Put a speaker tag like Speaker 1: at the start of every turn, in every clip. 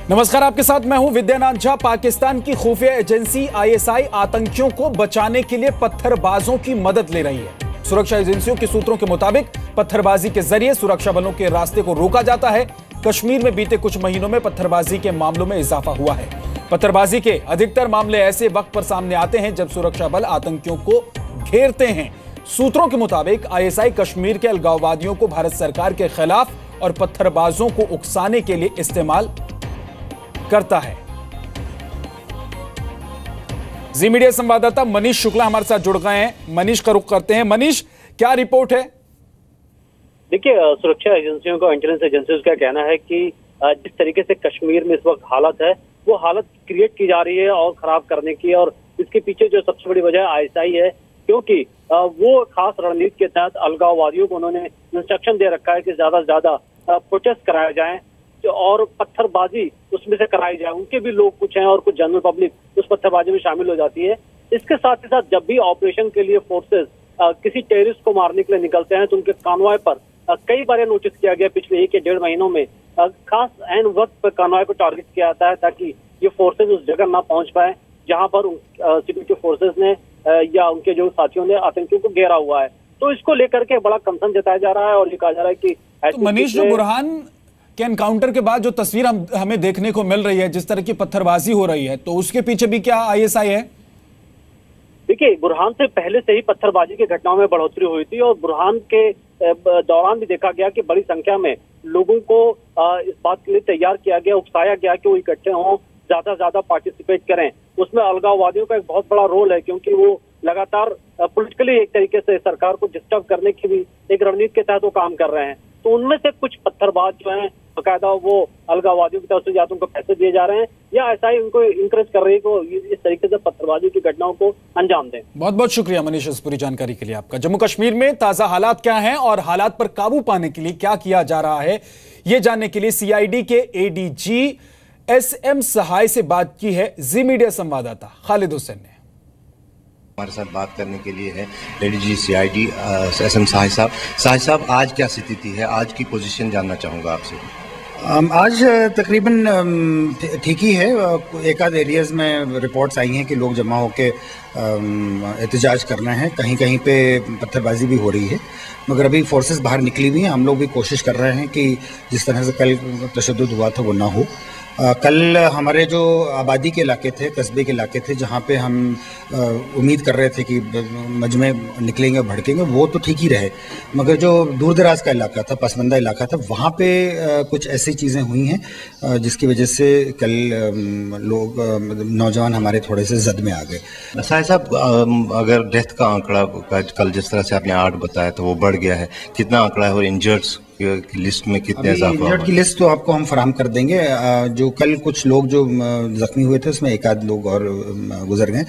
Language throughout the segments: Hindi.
Speaker 1: नमस्कार, आपके साथ मैं हूं विद्यानाथ झा। पाकिस्तान की खुफिया एजेंसी आईएसआई आतंकियों को बचाने के लिए पत्थरबाजों की मदद ले रही है। सुरक्षा एजेंसियों के सूत्रों के मुताबिक पत्थरबाजी के जरिए सुरक्षा बलों के रास्ते को रोका जाता है। कश्मीर में बीते कुछ महीनों में पत्थरबाजी के मामलों में इजाफा हुआ है। पत्थरबाजी के अधिकतर मामले ऐसे वक्त पर सामने आते हैं जब सुरक्षा बल आतंकियों को घेरते हैं। सूत्रों के मुताबिक आईएसआई कश्मीर के अलगाववादियों को भारत सरकार के खिलाफ और पत्थरबाजों को उकसाने के लिए इस्तेमाल करता है। जी मीडिया संवाददाता मनीष शुक्ला हमारे साथ जुड़ गए हैं। मनीष का रुख करते हैं। मनीष, क्या रिपोर्ट है?
Speaker 2: देखिए, सुरक्षा एजेंसियों का, इंटेलिजेंस एजेंसीज का कहना है कि जिस तरीके से कश्मीर में इस वक्त हालत है, वो हालत क्रिएट की जा रही है और खराब करने की, और इसके पीछे जो सबसे बड़ी वजह आईएसआई है, क्योंकि वो खास रणनीति के तहत अलगाववादियों को उन्होंने इंस्ट्रक्शन दे रखा है कि ज्यादा से ज्यादा प्रोटेस्ट कराए जाएं और पत्थरबाजी उसमें से कराई जाए। उनके भी लोग कुछ हैं और कुछ जनरल पब्लिक उस पत्थरबाजी में शामिल हो जाती है। इसके साथ ही साथ जब भी ऑपरेशन के लिए फोर्सेस किसी टेररिस्ट को मारने के लिए निकलते हैं तो उनके कानवाय पर कई बार नोटिस किया गया पिछले 1 या 1.5 महीनों में खास एन वक्त पर कानवाय को टारगेट किया जाता है ताकि ये फोर्सेज उस जगह ना पहुंच पाए जहां पर सिक्योरिटी फोर्सेज ने या उनके जो साथियों ने आतंकियों को घेरा हुआ है। तो इसको लेकर के बड़ा कंसर्न जताया जा रहा है और ये कहा जा रहा है कि
Speaker 1: तो मनीष, जो बुरहान के एनकाउंटर के बाद जो तस्वीर हमें देखने को मिल रही है, जिस तरह की पत्थरबाजी हो रही है, तो उसके पीछे भी क्या आईएसआई है?
Speaker 2: देखिए, बुरहान से पहले से ही पत्थरबाजी की घटनाओं में बढ़ोतरी हुई थी और बुरहान के दौरान भी देखा गया कि बड़ी संख्या में लोगों को इस बात के लिए तैयार किया गया, उकसाया गया कि वो इकट्ठे हों, ज्यादा से ज्यादा पार्टिसिपेट करें। उसमें अलगाववादियों का एक बहुत बड़ा रोल है, क्योंकि वो लगातार पॉलिटिकली एक तरीके से सरकार को डिस्टर्ब करने की भी एक रणनीति के तहत वो काम कर रहे हैं। तो उनमें से कुछ पत्थरबाज जो हैं बाकायदा वो अलगाववादियों की तरफ से या तो उनको पैसे दिए जा रहे हैं या ऐसा ही उनको इंकरेज कर रही है कि इस तरीके से पत्थरबाजी की घटनाओं को अंजाम दें।
Speaker 1: बहुत बहुत शुक्रिया मनीष इस पूरी जानकारी के लिए आपका। जम्मू कश्मीर में ताजा हालात क्या हैं और हालात पर काबू पाने के लिए क्या किया जा रहा है, ये जानने के लिए सीआईडी के एडीजी एसएम सहाय से बात की है जी मीडिया संवाददाता खालिद हुसैन ने।
Speaker 3: हमारे साथ बात करने के लिए है एडीजी सीआईडी एसएम सहाय साहब। सहाय साहब, आज क्या स्थिति है? आज की पोजीशन जानना चाहूँगा आपसे।
Speaker 4: आज तकरीबन ठीक ही है। एक आध एरियाज में रिपोर्ट्स आई हैं कि लोग जमा होकर एहतजाज कर रहे हैं, कहीं कहीं पे पत्थरबाजी भी हो रही है, मगर अभी फोर्सेस बाहर निकली हुई हैं। हम लोग भी कोशिश कर रहे हैं कि जिस तरह से कल तशद्दुद हुआ था वो ना हो। कल हमारे जो आबादी के इलाके थे, कस्बे के इलाके थे, जहाँ पे हम उम्मीद कर रहे थे कि मजमे निकलेंगे भड़केंगे, वो तो ठीक ही रहे, मगर जो दूर दराज का इलाका था, पसमंदा इलाका था, वहाँ पे कुछ ऐसी चीज़ें हुई हैं जिसकी वजह से कल लोग नौजवान हमारे थोड़े से जद में आ गए।
Speaker 3: साहब, अगर डेथ का आंकड़ा कल जिस तरह से आपने 8 बताया था वो बढ़ गया है, कितना आंकड़ा है और इंजर्ड्स की लिस्ट में कितने इजाफा हुआ?
Speaker 4: की लिस्ट तो आपको हम फराहम कर देंगे। जो कल कुछ लोग जो जख्मी हुए थे उसमें एक आध लोग और गुजर गए।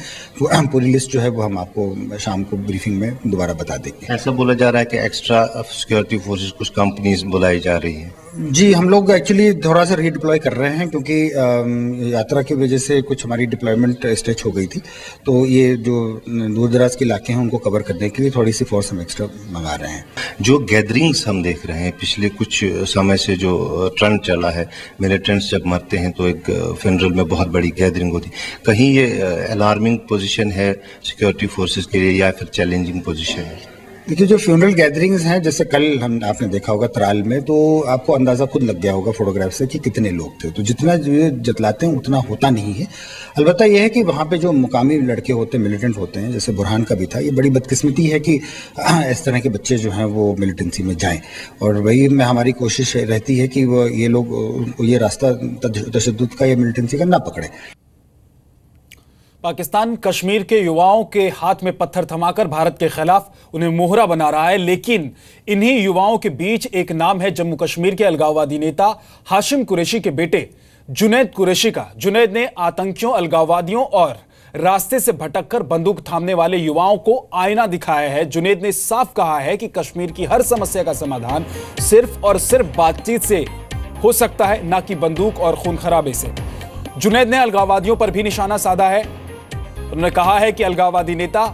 Speaker 4: पूरी लिस्ट जो है वो हम आपको शाम को ब्रीफिंग में दोबारा बता देंगे।
Speaker 3: ऐसा बोला जा रहा है कि एक्स्ट्रा सिक्योरिटी फोर्सेस कुछ कंपनीज बुलाई जा रही है।
Speaker 4: जी, हम लोग एक्चुअली थोड़ा सा रीडिप्लॉय कर रहे हैं, क्योंकि यात्रा की वजह से कुछ हमारी डिप्लॉयमेंट स्ट्रेच हो गई थी, तो ये जो दूर दराज के इलाके हैं उनको कवर करने के लिए थोड़ी सी फोर्स हम एक्स्ट्रा मंगा रहे हैं।
Speaker 3: जो गैदरिंग्स हम देख रहे हैं पिछले कुछ समय से, जो ट्रेंड चला है, मिलिटेंट्स जब मरते हैं तो एक फ्यूनरल में बहुत बड़ी गैदरिंग होती, कहीं ये अलार्मिंग पोजीशन है सिक्योरिटी फोर्सेस के लिए या फिर चैलेंजिंग पोजीशन है?
Speaker 4: देखिए, जो फ्यूनरल गैदरिंग्स हैं, जैसे कल आपने देखा होगा त्राल में, तो आपको अंदाज़ा खुद लग गया होगा फोटोग्राफ से कि कितने लोग थे। तो जितना जतलाते हैं उतना होता नहीं है। अलबत्ता यह है कि वहाँ पे जो मुकामी लड़के होते हैं, मिलिटेंट होते हैं, जैसे बुरहान का भी था, ये बड़ी बदकिस्मती है कि इस तरह के बच्चे जो हैं वो मिलिटेंसी में जाएं, और वही में हमारी कोशिश रहती है कि वो ये लोग ये रास्ता तशद्दुद का या मिलिटेंसी का ना पकड़े।
Speaker 1: पाकिस्तान कश्मीर के युवाओं के हाथ में पत्थर थमाकर भारत के खिलाफ उन्हें मोहरा बना रहा है, लेकिन इन्हीं युवाओं के बीच एक नाम है जम्मू कश्मीर के अलगाववादी नेता हाशिम कुरैशी के बेटे जुनैद कुरैशी का। जुनैद ने आतंकियों, अलगाववादियों और रास्ते से भटककर बंदूक थामने वाले युवाओं को आईना दिखाया है। जुनैद ने साफ कहा है कि कश्मीर की हर समस्या का समाधान सिर्फ और सिर्फ बातचीत से हो सकता है, ना कि बंदूक और खून खराबे से। जुनैद ने अलगाववादियों पर भी निशाना साधा है। उन्होंने कहा है कि अलगाववादी नेता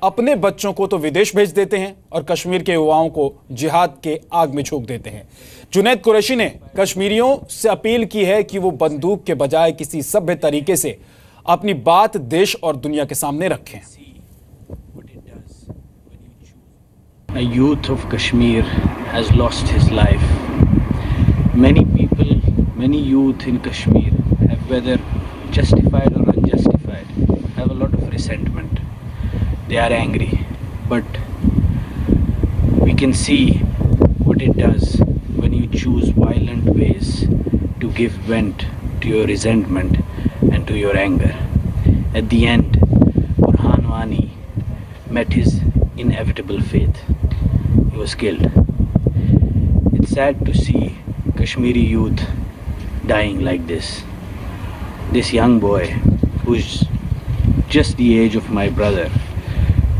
Speaker 1: अपने बच्चों को तो विदेश भेज देते हैं और कश्मीर के युवाओं को जिहाद के आग में झोंक देते हैं। जुनैद कुरैशी ने कश्मीरियों से अपील की है कि वो बंदूक के बजाय किसी सभ्य तरीके से अपनी बात देश और दुनिया के सामने रखें।
Speaker 5: A youth of Kashmir has lost his life. Many people, many youth in Kashmir have, whether justified or unjustified, have a lot of resentment. They are angry, but we can see what it does when you choose violent ways to give vent to your resentment and to your anger. At the end, Burhan Wani met his inevitable fate. He was killed. It's sad to see Kashmiri youth dying like this. This young boy, who's just the age of my brother,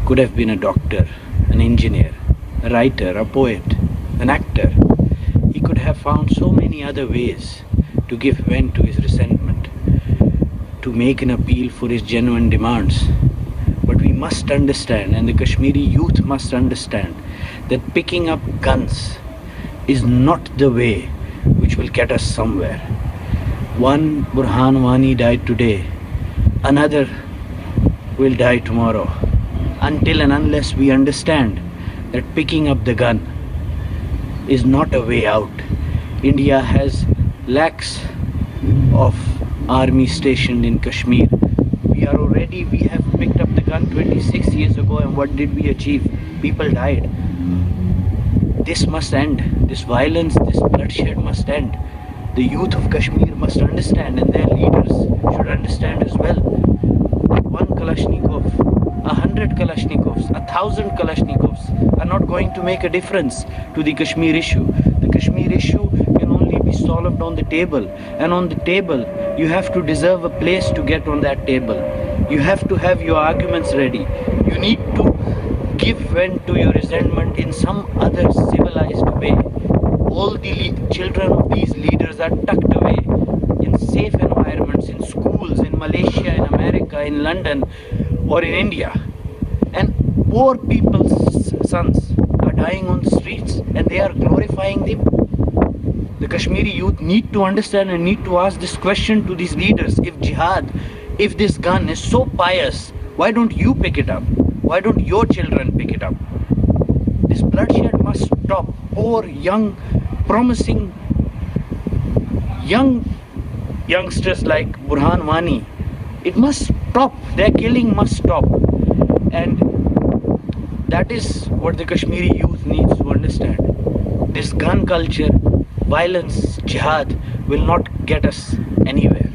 Speaker 5: could have been a doctor, an engineer, a writer, a poet, an actor. He could have found so many other ways to give vent to his resentment, to make an appeal for his genuine demands. But we must understand, and the Kashmiri youth must understand, that picking up guns is not the way which will get us somewhere. One Burhan Wani died today, another will die tomorrow. Until and unless we understand that picking up the gun is not a way out. India has lakhs of army stationed in Kashmir. We have picked up the gun 26 years ago, and what did we achieve? People died. This must end. This violence, this bloodshed must end. The youth of Kashmir must understand, and their leaders should understand as well, that one Kalashnikov, 100 Kalashnikovs, 1,000 Kalashnikovs are not going to make a difference to the Kashmir issue. The Kashmir issue can only be solved on the table, and on the table you have to deserve a place to get on that table. You have to have your arguments ready. You need to give vent to your resentment in some other civilized way. All the children of these leaders are tucked away in safe environments, in schools, in Malaysia, in America, in London, or in India. And poor people's sons are dying on the streets, and they are glorifying them. The Kashmiri youth need to understand and need to ask this question to these leaders. If jihad, if this gun is so pious, why don't you pick it up? Why don't your children pick it up? This bloodshed must stop. Poor, young, promising, youngsters like Burhan Wani, it must stop. Their killing must stop. And that is what the Kashmiri youth needs to understand. This gun culture, violence, jihad will not get us anywhere.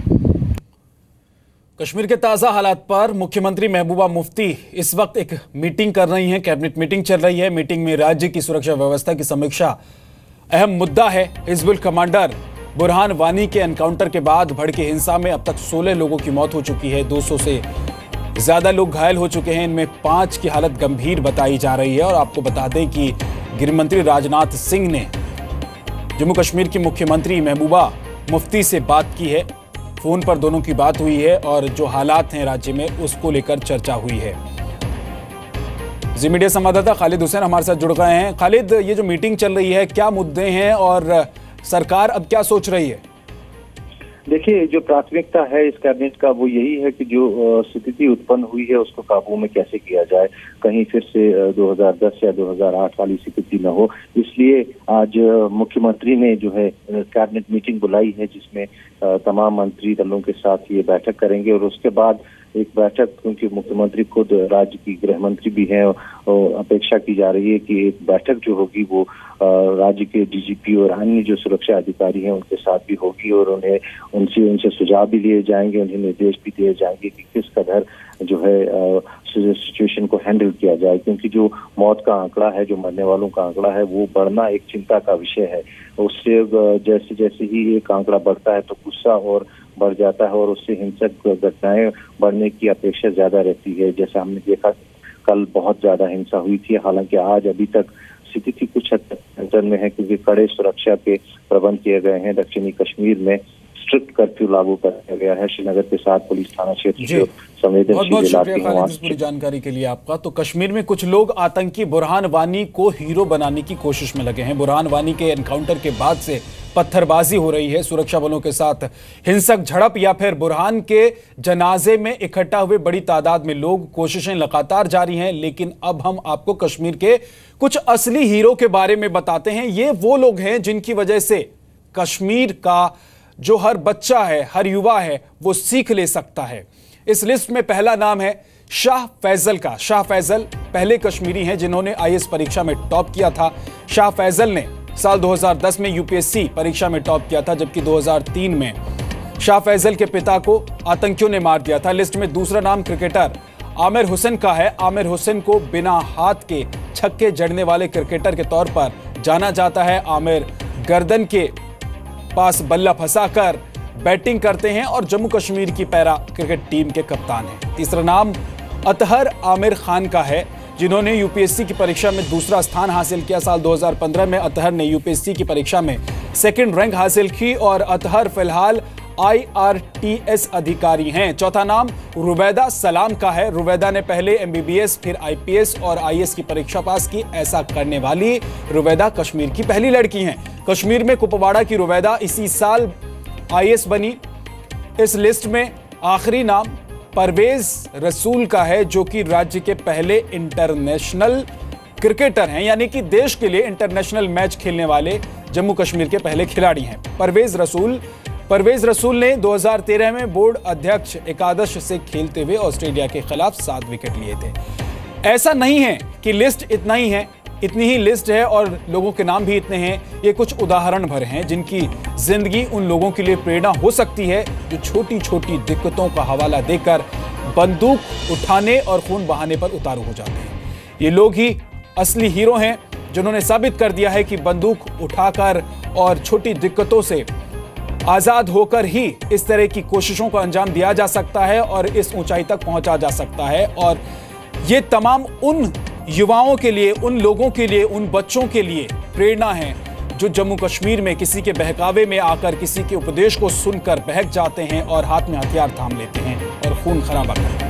Speaker 1: Kashmir के ताज़ा हालात पर मुख्यमंत्री महबूबा मुफ्ती इस वक्त एक मीटिंग कर रही हैं। कैबिनेट मीटिंग चल रही है। मीटिंग में राज्य की सुरक्षा व्यवस्था की समीक्षा अहम मुद्दा है। हिजबुल कमांडर बुरहान वानी के एनकाउंटर के बाद भड़की हिंसा में अब तक 16 लोगों की मौत हो चुकी है। 200 से ज्यादा लोग घायल हो चुके हैं। इनमें 5 की हालत गंभीर बताई जा रही है। और आपको बता दें कि गृहमंत्री राजनाथ सिंह ने जम्मू कश्मीर की मुख्यमंत्री महबूबा मुफ्ती से बात की है। फोन पर दोनों की बात हुई है और जो हालात हैं राज्य में उसको लेकर चर्चा हुई है। जी मीडिया संवाददाता खालिद हुसैन हमारे साथ जुड़ गए हैं। खालिद, ये जो मीटिंग चल रही है, क्या मुद्दे हैं और सरकार अब क्या सोच रही है?
Speaker 3: देखिए, जो प्राथमिकता है इस कैबिनेट का वो यही है कि जो स्थिति उत्पन्न हुई है उसको काबू में कैसे किया जाए, कहीं फिर से 2010 या 2008 वाली स्थिति न हो। इसलिए आज मुख्यमंत्री ने जो है कैबिनेट मीटिंग बुलाई है, जिसमें तमाम मंत्री दलों के साथ ये बैठक करेंगे। और उसके बाद एक बैठक, क्योंकि मुख्यमंत्री खुद राज्य की गृह मंत्री भी हैं, और अपेक्षा की जा रही है कि एक बैठक जो होगी वो राज्य के डीजीपी और अन्य जो सुरक्षा अधिकारी हैं उनके साथ भी होगी। और उनसे सुझाव भी लिए जाएंगे, उन्हें निर्देश भी दिए जाएंगे कि किस कदर जो है सिचुएशन को हैंडल किया जाए। क्योंकि जो मौत का आंकड़ा है, जो मरने वालों का आंकड़ा है, वो बढ़ना एक चिंता का विषय है। उससे जैसे जैसे ही एक आंकड़ा बढ़ता है तो गुस्सा और बढ़ जाता है और उससे हिंसक घटनाएं बढ़ने की अपेक्षा ज्यादा रहती है। जैसा हमने देखा, कल बहुत ज्यादा हिंसा हुई थी। हालांकि आज अभी तक स्थिति कुछ हद तक नियंत्रण में है, क्योंकि कड़े सुरक्षा के प्रबंध किए गए हैं दक्षिणी कश्मीर में।
Speaker 6: स्ट्रिक्ट कर्फ्यू लागू कर दिया गया है श्रीनगर के साथ पुलिस थाना क्षेत्र जो
Speaker 1: बहुत शुक्रिया खालिद इस पूरी जानकारी के लिए आपका। तो कश्मीर में कुछ लोग आतंकी बुरहान वानी को हीरो बनाने की कोशिश में लगे हैं। बुरहान वानी के एनकाउंटर के बाद से पत्थरबाजी हो रही है, सुरक्षा बलों के साथ हिंसक झड़प या फिर बुरहान के जनाजे में इकट्ठा हुए बड़ी तादाद में लोग। कोशिशें लगातार जारी हैं, लेकिन अब हम आपको कश्मीर के कुछ असली हीरो के बारे में बताते हैं। ये वो लोग हैं जिनकी वजह से कश्मीर का जो हर बच्चा है, हर युवा है, वो सीख ले सकता है। इस लिस्ट में पहला नाम है शाह फैजल का। शाह फैजल पहले कश्मीरी हैं जिन्होंने आईएएस परीक्षा में टॉप किया था। शाह फैजल ने साल 2010 में यूपीएससी परीक्षा में टॉप किया था, जबकि 2003 में शाह फैजल के पिता को आतंकियों ने मार दिया था। लिस्ट में दूसरा नाम क्रिकेटर आमिर हुसैन का है। आमिर हुसैन को बिना हाथ के छक्के जड़ने वाले क्रिकेटर के तौर पर जाना जाता है। आमिर गर्दन के पास बल्ला फंसाकर बैटिंग करते हैं और जम्मू कश्मीर की पैरा क्रिकेट टीम के कप्तान हैं। तीसरा नाम अतहर आमिर खान का है, जिन्होंने यूपीएससी की परीक्षा में दूसरा स्थान हासिल किया। साल 2015 में अतहर ने यूपीएससी की परीक्षा में सेकंड रैंक हासिल की और अतहर फिलहाल IRTS अधिकारी हैं। चौथा नाम रुबैदा सलाम का है। रुबैदा ने पहले MBBS फिर IPS और IAS की परीक्षा पास की। ऐसा करने वाली रुबैदा कश्मीर की पहली लड़की हैं। कश्मीर में कुपवाड़ा की रुबैदा इसी साल IAS बनी। इस लिस्ट में आखिरी नाम परवेज रसूल का है, जो कि राज्य के पहले इंटरनेशनल क्रिकेटर हैं, यानी कि देश के लिए इंटरनेशनल मैच खेलने वाले जम्मू कश्मीर के पहले खिलाड़ी हैं। परवेज रसूल ने 2013 में बोर्ड अध्यक्ष एकादश से खेलते हुए ऑस्ट्रेलिया के खिलाफ 7 विकेट लिए थे। ऐसा नहीं है कि लिस्ट इतनी ही लिस्ट है और लोगों के नाम भी इतने हैं। ये कुछ उदाहरण भर हैं जिनकी जिंदगी उन लोगों के लिए प्रेरणा हो सकती है जो छोटी छोटी दिक्कतों का हवाला देकर बंदूक उठाने और खून बहाने पर उतारू हो जाते हैं। ये लोग ही असली हीरो हैं जिन्होंने साबित कर दिया है कि बंदूक उठाकर और छोटी दिक्कतों से आजाद होकर ही इस तरह की कोशिशों को अंजाम दिया जा सकता है और इस ऊंचाई तक पहुंचा जा सकता है। और ये तमाम उन युवाओं के लिए, उन लोगों के लिए, उन बच्चों के लिए प्रेरणा है जो जम्मू कश्मीर में किसी के बहकावे में आकर किसी के उपदेश को सुनकर बहक जाते हैं और हाथ में हथियार थाम लेते हैं और खून खराबा करते हैं।